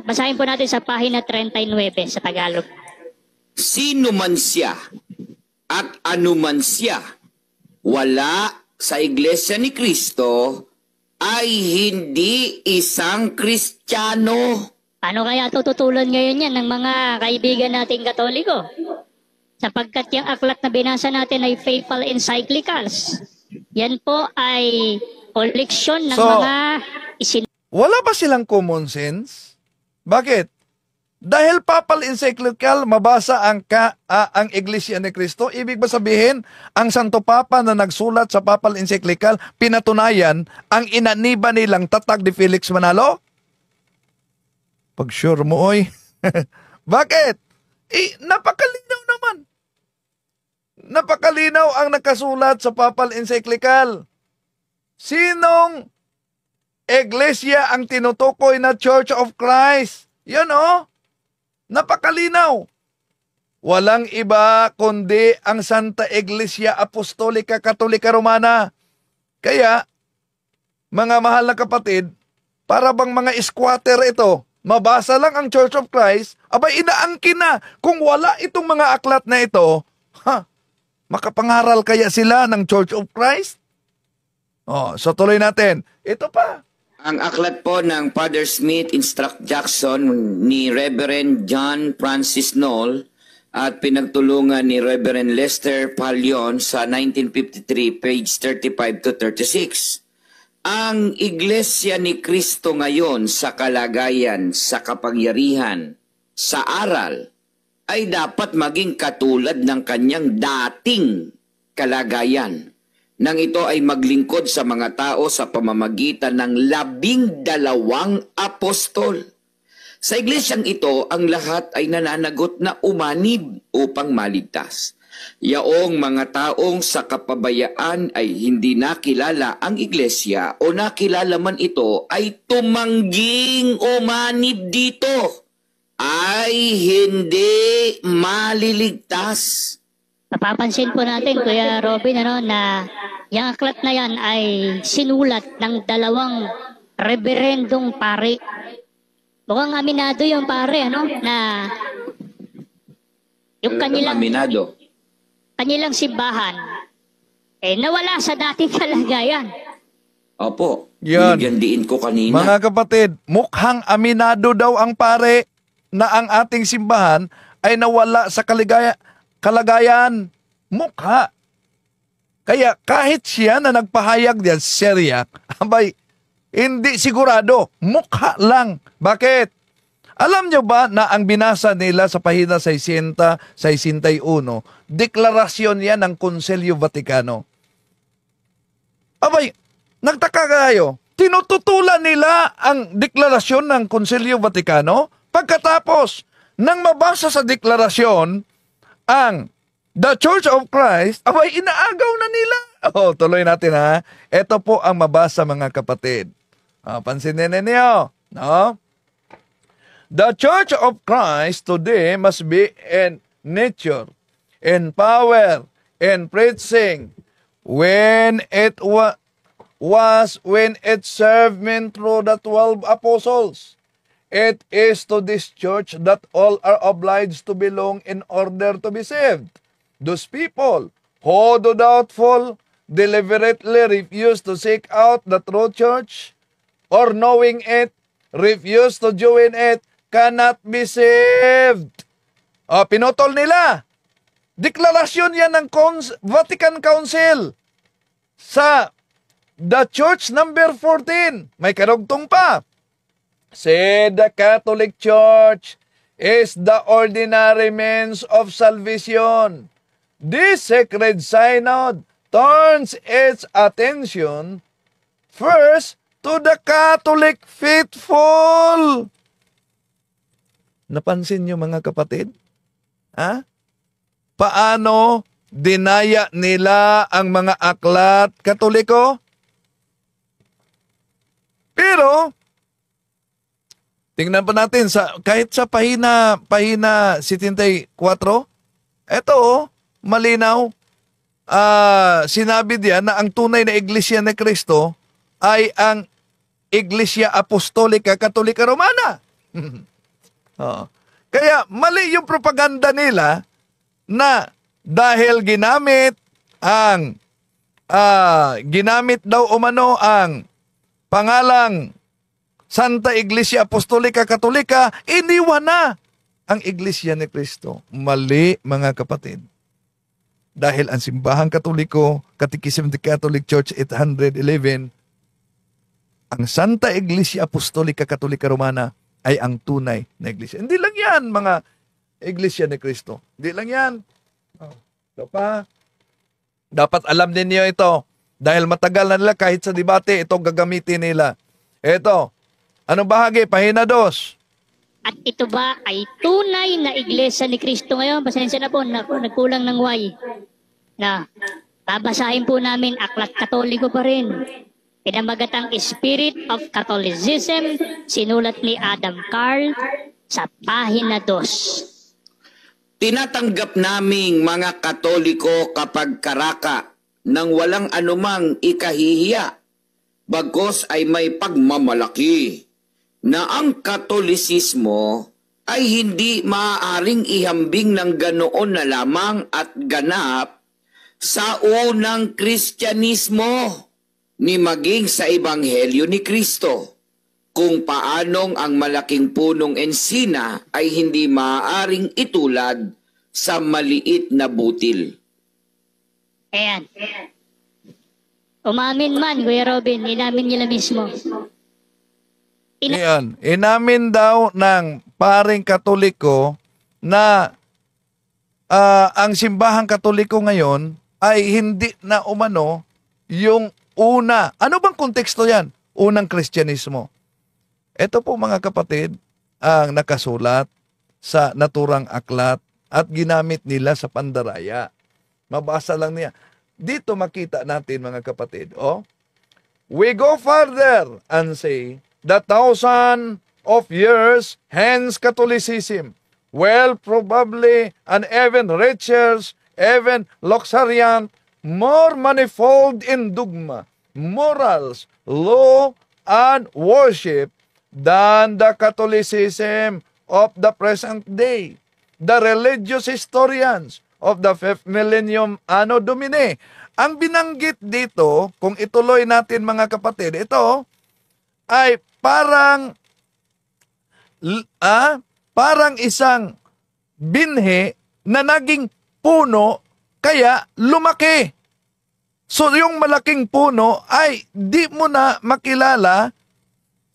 Basahin po natin sa pahina 39 sa Tagalog. Sino man siya at ano man siya, wala sa Iglesia ni Cristo ay hindi isang Kristiyano. Paano kaya tututulan ngayon yan ng mga kaibigan nating Katoliko? Sapagkat yung aklat na binasa natin ay Papal Encyclicals. Yan po ay koleksyon ng mga wala ba silang common sense? Bakit? Dahil Papal Encyclical, mabasa ang Iglesia ni Cristo, ibig ba sabihin, ang Santo Papa na nagsulat sa Papal Encyclical, pinatunayan ang inaniba nilang tatag ni Felix Manalo? Pag sure mo, oy. Bakit? Napakalinaw naman. Napakalinaw ang nakasulat sa Papal Encyclical. Sinong Iglesia ang tinutukoy na Church of Christ? Yan napakalinaw. Walang iba kundi ang Santa Iglesia Apostolika Katolika Romana. Kaya, mga mahal na kapatid, para bang mga squatter ito, mabasa lang ang Church of Christ, abay inaangkin na. Kung wala itong mga aklat na ito, makapangaral kaya sila ng Church of Christ? So tuloy natin. Ito pa. Ang aklat po ng Father Smith Instruct Jackson ni Reverend John Francis Knoll at pinagtulungan ni Reverend Lester Pallion sa 1953, page 35 to 36. Ang Iglesia ni Cristo ngayon sa kalagayan, sa kapangyarihan, sa aral, ay dapat maging katulad ng kanyang dating kalagayan. Nang ito ay maglingkod sa mga tao sa pamamagitan ng 12 apostol. Sa iglesyang ito, ang lahat ay nananagot na umanib upang maligtas. Yaong mga taong sa kapabayaan ay hindi nakilala ang iglesia o nakilala man ito ay tumangging umanib dito ay hindi maliligtas. Napapansin po natin, Kuya Robin, na yung aklat na yan ay sinulat ng 2 reberendong pare. Mukhang aminado yung pare, na yung kanilang simbahan, nawala sa dating kalagayan. Opo, Yan. binigyan diin ko kanina. Mga kapatid, mukhang aminado daw ang pare na ang ating simbahan ay nawala sa kalagayan. Mukha. Kaya kahit siya na nagpahayag diyan, Syriac, abay, hindi sigurado. Mukha lang. Bakit? Alam nyo ba na ang binasa nila sa pahina 661, deklarasyon yan ng Konselyo Vaticano. Abay, nagtaka kayo. Tinututulan nila ang deklarasyon ng Konselyo Vaticano. Pagkatapos, nang mabasa sa deklarasyon, ang The Church of Christ, abay, inaagaw na nila. Tuloy natin ha. Ito po ang mabasa mga kapatid. Pansinin ninyo. No? The Church of Christ today must be in nature, in power, in preaching, when it when it served men through the 12 apostles. It is to this church that all are obliged to belong in order to be saved. Those people who do doubtful, deliberately refuse to seek out the true church, or knowing it, refuse to join it, cannot be saved. Pinutol nila. Deklarasyon yan ng Vatican Council sa The Church number 14. May karugtong pa. Said the Catholic Church is the ordinary means of salvation. This sacred synod turns its attention first to the Catholic faithful. Napansin niyo mga kapatid? Paano dinaya nila ang mga aklat Katoliko? Pero tingnan pa natin kahit sa pahina 74, eto malinaw. Sinabi diyan na ang tunay na Iglesia ni Cristo ay ang Iglesia Apostolika Katolika Romana. Kaya mali yung propaganda nila na dahil ginamit daw umano ang pangalang Santa Iglesia Apostolika Katolika, iniwan na ang Iglesia ni Cristo. Mali mga kapatid. Dahil ang Simbahang Katoliko, Catechism of the Catholic Church 811, ang Santa Iglesia Apostolika Katolika Romana ay ang tunay na iglesia. Hindi lang yan, mga Iglesia ni Cristo. Hindi lang yan. Ito pa. Dapat alam ninyo ito. Dahil matagal na nila kahit sa debate, ito gagamitin nila. Ito. Anong bahagi? Pahina 2. At ito ba ay tunay na Iglesia ni Cristo ngayon? Pasensya na po, nagkulang ng Y. Na, babasahin po namin Aklat Katoliko pa rin. Pinamagatang Spirit of Catholicism, sinulat ni Adam Carl sa pahina 2. Tinatanggap naming mga Katoliko kapag karaka nang walang anumang ikahihiya, bagkos ay may pagmamalaki na ang Katolisismo ay hindi maaaring ihambing ng ganoon na lamang at ganap sa unang Kristyanismo ni maging sa Ebanghelyo ni Kristo, kung paanong ang malaking punong ensina ay hindi maaaring itulad sa maliit na butil. Ayan. Umamin man, Kuya Robin, inamin nila mismo. Ayan. Inamin daw ng paring Katoliko na ang Simbahang Katoliko ngayon ay hindi na umano yung una. Ano bang konteksto yan? Unang Kristyanismo. Ito po mga kapatid ang nakasulat sa naturang aklat at ginamit nila sa pandaraya. Mabasa lang niya. Dito makita natin mga kapatid. We go further and say, the 1,000 of years hence Catholicism, well probably and even richer, even luxuriant, more manifold in dogma, morals, law, and worship than the Catholicism of the present day. The religious historians of the 5th millennium Anno Domini. Ang binanggit dito, kung ituloy natin mga kapatid, ito ay parang isang binhi na naging puno kaya lumaki. So yung malaking puno ay di mo na makilala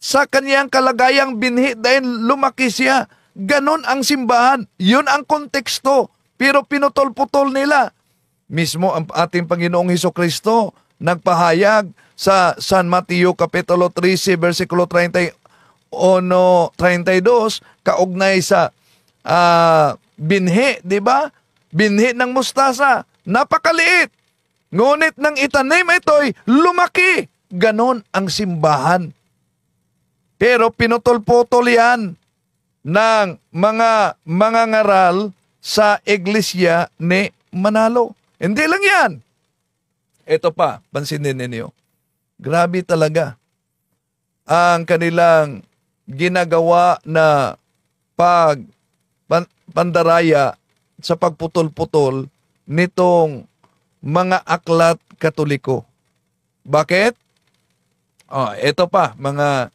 sa kaniyang kalagayang binhi dahil lumaki siya. Ganon ang simbahan. Yun ang konteksto. Pero pinutol-putol nila. Mismo ang ating Panginoong Hesukristo nagpahayag sa San Mateo Kapitulo 13, versikulo 31, 32, kaugnay sa binhi, di ba? Binhi ng mustasa. Napakaliit. Ngunit nang itanim ito'y lumaki. Ganon ang simbahan. Pero pinutol-putol yan ng mga ngaral sa iglesia ni Manalo. Hindi lang yan. Ito pa, pansinin ninyo. Grabe talaga ang kanilang ginagawa na pandaraya sa pagputol-putol nitong mga aklat Katoliko. Bakit? Ito pa, mga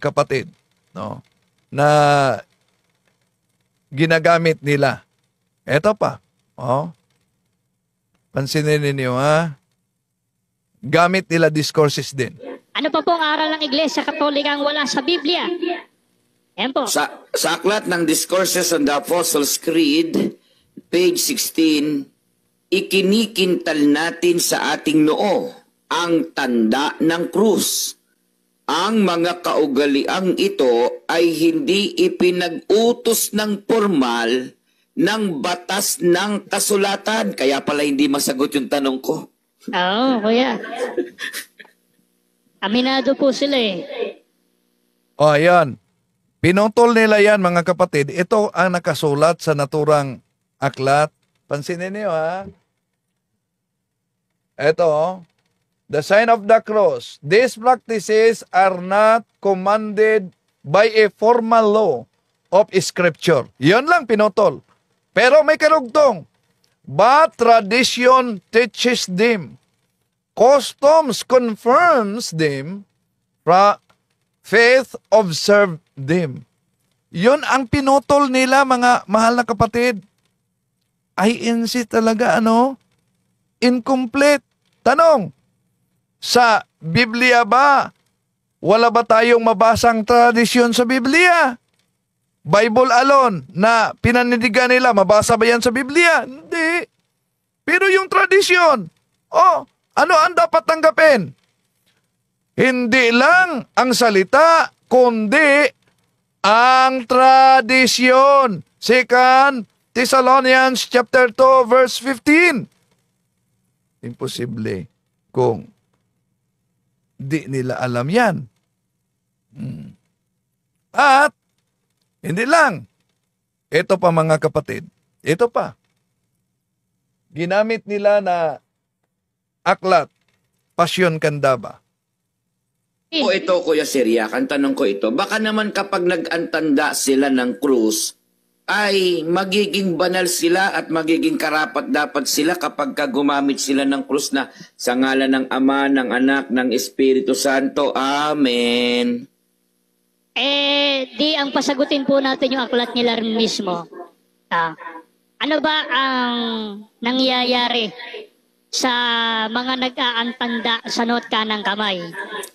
kapatid, no, na ginagamit nila. Ito pa. Pansinin ninyo, gamit nila discourses din. Ano pa pong aral ng Iglesia Katolika ang wala sa Biblia? Yan po. Sa aklat ng Discourses on the Apostles' Creed, page 16, ikinikintal natin sa ating noo ang tanda ng krus. Ang mga kaugaliang ito ay hindi ipinag-utos ng formal ng batas ng kasulatan. Kaya pala hindi masagot yung tanong ko. Oo, kuya. Aminado po sila eh. Ayan. Pinutol nila yan, mga kapatid. Ito ang nakasulat sa naturang aklat. Pansinin niyo, Ito, the sign of the cross. These practices are not commanded by a formal law of Scripture. Yun lang pinutol. Pero may karugtong. But tradition teaches them. Customs confirms them. Faith observe them. Yun ang pinutol nila, mga mahal na kapatid. INC talaga, incomplete. Tanong, sa Biblia ba, wala ba tayong mabasang tradisyon sa Biblia? Bible alone na pinanidigan nila, mabasa ba yan sa Biblia? Hindi. Pero yung tradisyon, ano ang dapat tanggapin? Hindi lang ang salita, kundi ang tradisyon. 2 Thessalonians chapter 2 verse 15. Imposible kung di nila alam yan. At hindi lang. Ito pa, mga kapatid. Ito pa. Ginamit nila na aklat, Pasyon Candaba. O ito, Kuya Siriac, ang tanong ko ito, baka naman kapag nag-antanda sila ng krus, ay magiging banal sila at magiging karapat-dapat sila kapag gumamit sila ng krus na sa ngalan ng Ama, ng Anak, ng Espiritu Santo. Amen. Di ang pasagutin po natin yung aklat nila rin mismo. Ano ba ang nangyayari sa mga nag-aantanda sa noot kanang kamay?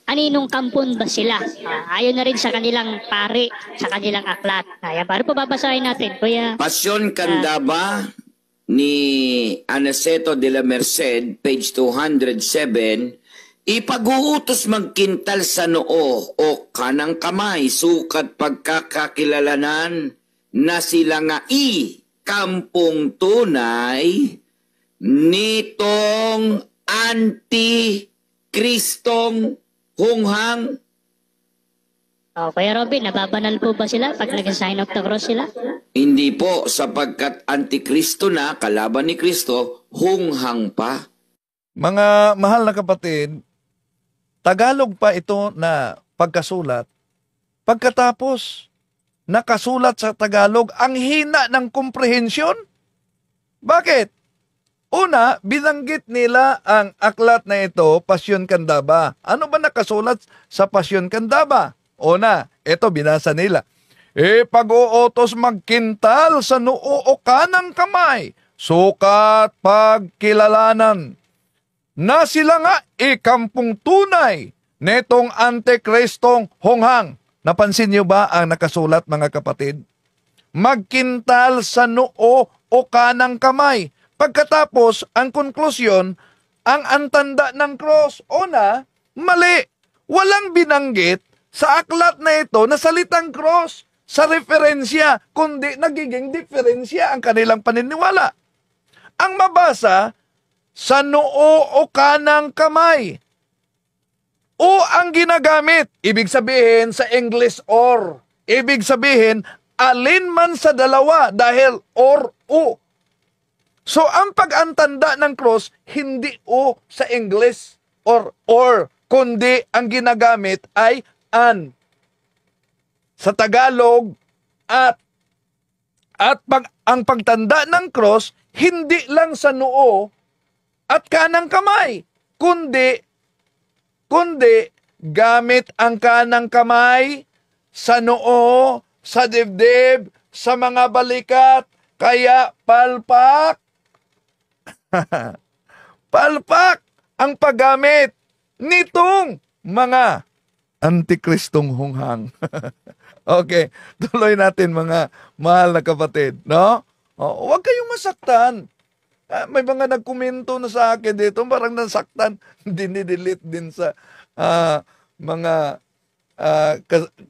Aninong kampon ba sila? Ayon na rin sa kanilang pari, sa kanilang aklat. Ayan, paano po babasahin natin, Kuya? Pasyon Candaba ni Aniceto de la Merced, page 207, ipag-uutos magkintal sa noo o kanang kamay, sukat pagkakakilalanan na sila nga kampong tunay nitong anti-Kristong hunghang. Kuya Robin, nababanal po ba sila pag nag-sign of the cross sila? Hindi po, sapagkat anti-Kristo na, kalaban ni Kristo, hunghang pa. Mga mahal na kapatid, Tagalog pa ito na pagkasulat. Pagkatapos nakasulat sa Tagalog, ang hina ng komprehensyon. Bakit? Una, binanggit nila ang aklat na ito, Pasyon Kandaba. Ano ba nakasulat sa Pasyon Kandaba? Una, ito binasa nila. Pag-uutos magkintal sa noo o kanang kamay, sukat pagkilalanan, na sila nga ikampung tunay netong Antikristong honghang. Napansin niyo ba ang nakasulat, mga kapatid? Magkintal sa noo o kanang kamay. Pagkatapos, ang konklusyon, ang antanda ng cross. Una, mali. Walang binanggit sa aklat na ito na salitang cross sa referensya, kundi nagiging diferensya ang kanilang paniniwala. Ang mabasa, sa noo o kanang kamay. O ang ginagamit, ibig sabihin sa English or. Ibig sabihin, alin man sa dalawa dahil or o. So, ang pag-antanda ng cross, hindi o sa English or, kundi ang ginagamit ay an. Sa Tagalog, ang pagtanda ng cross, hindi lang sa noo at kanang kamay, kundi gamit ang kanang kamay sa noo, sa dibdib, sa mga balikat, kaya palpak. Palpak ang paggamit nitong mga antikristong honghang. Okay, tuloy natin mga mahal na kapatid, no? Huwag kayong masaktan. May mga nagkomento na sa akin dito, parang nasaktan, dinidelete din sa mga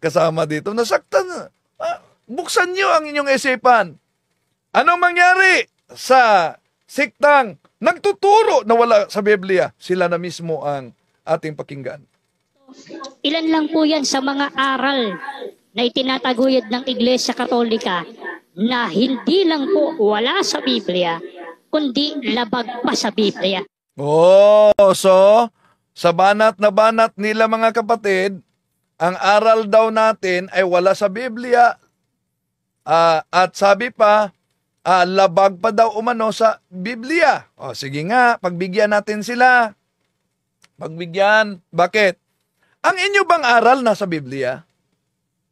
kasama dito. Nasaktan. Buksan nyo ang inyong isipan. Anong mangyari sa siktang nagtuturo na wala sa Biblia? Sila na mismo ang ating pakinggan. Ilan lang po yan sa mga aral na itinataguyod ng Iglesia Katolika na hindi lang po wala sa Biblia, kundi labag pa sa Biblia. So, sa banat na banat nila, mga kapatid, ang aral daw natin ay wala sa Biblia, at sabi pa, labag pa daw umano sa Biblia. Sige nga, pagbigyan natin sila. Pagbigyan. Bakit? Ang inyo bang aral nasa Biblia?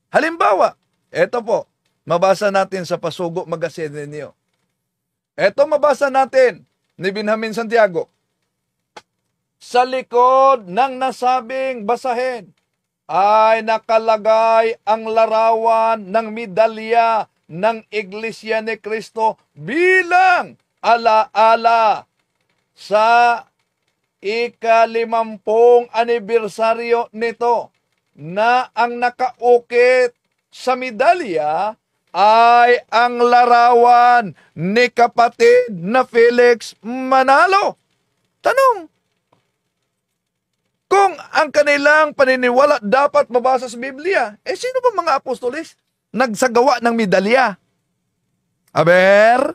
Halimbawa, eto po, mabasa natin sa Pasugo Magazine ninyo. Eto mabasa natin ni Benjamin Santiago. Sa likod ng nasabing basahin ay nakalagay ang larawan ng medalya ng Iglesia ni Cristo bilang alaala sa ika-50 anibersaryo nito, na ang nakaukit sa medalya ay ang larawan ni kapatid na Felix Manalo. Tanong, kung ang kanilang paniniwala dapat mabasa sa Biblia, sino ba mga apostolis nagsagawa ng medalya? Aber?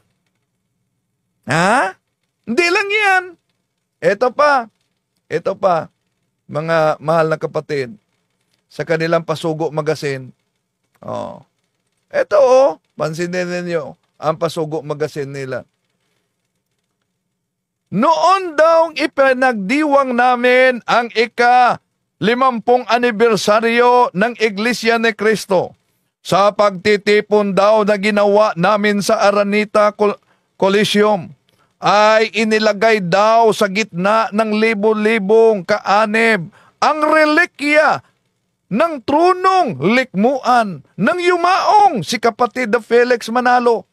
Hindi lang yan. Ito pa, mga mahal na kapatid, sa kanilang Pasugo Magazine. Ito pansinin ninyo ang Pasugo Magazine nila. Noon daw ipinagdiwang namin ang ika-50 anibersaryo ng Iglesia ni Cristo sa pagtitipon daw na ginawa namin sa Araneta Coliseum, ay inilagay daw sa gitna ng libo-libong kaanib ang relikya ng trunong likmuan ng yumaong si kapatid na Felix Manalo.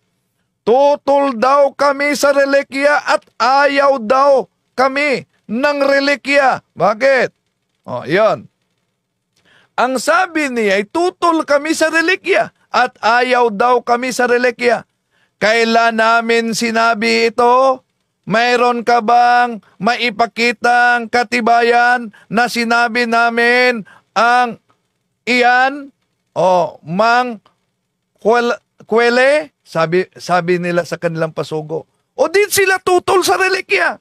Tutol daw kami sa relikya at ayaw daw kami ng relikya. Bakit? Yan. Ang sabi niya ay tutol kami sa relikya at ayaw daw kami sa relikya. Kailan namin sinabi ito? Mayroon ka bang maipakitang katibayan na sinabi namin ang iyan? Mang Kwele? Sabi nila sa kanilang Pasugo. O di sila tutol sa relikya?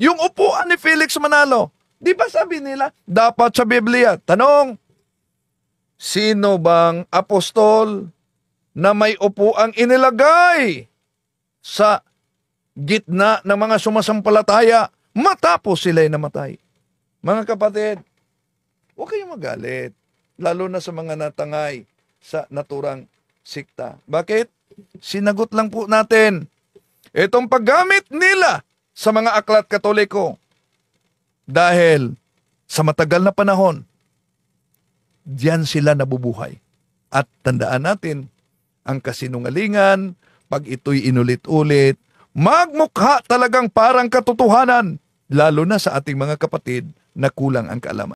Yung upuan ni Felix Manalo, di ba sabi nila, dapat sa Biblia? Tanong, sino bang apostol na may upuang inilagay sa gitna ng mga sumasampalataya matapos sila'y namatay. Mga kapatid, huwag kayong magalit, lalo na sa mga natangay sa naturang sikta. Bakit? Sinagot lang po natin itong paggamit nila sa mga aklat Katoliko dahil sa matagal na panahon, diyan sila nabubuhay. At tandaan natin, ang kasinungalingan, pag ito'y inulit-ulit, magmukha talagang parang katotohanan, lalo na sa ating mga kapatid na kulang ang kaalaman.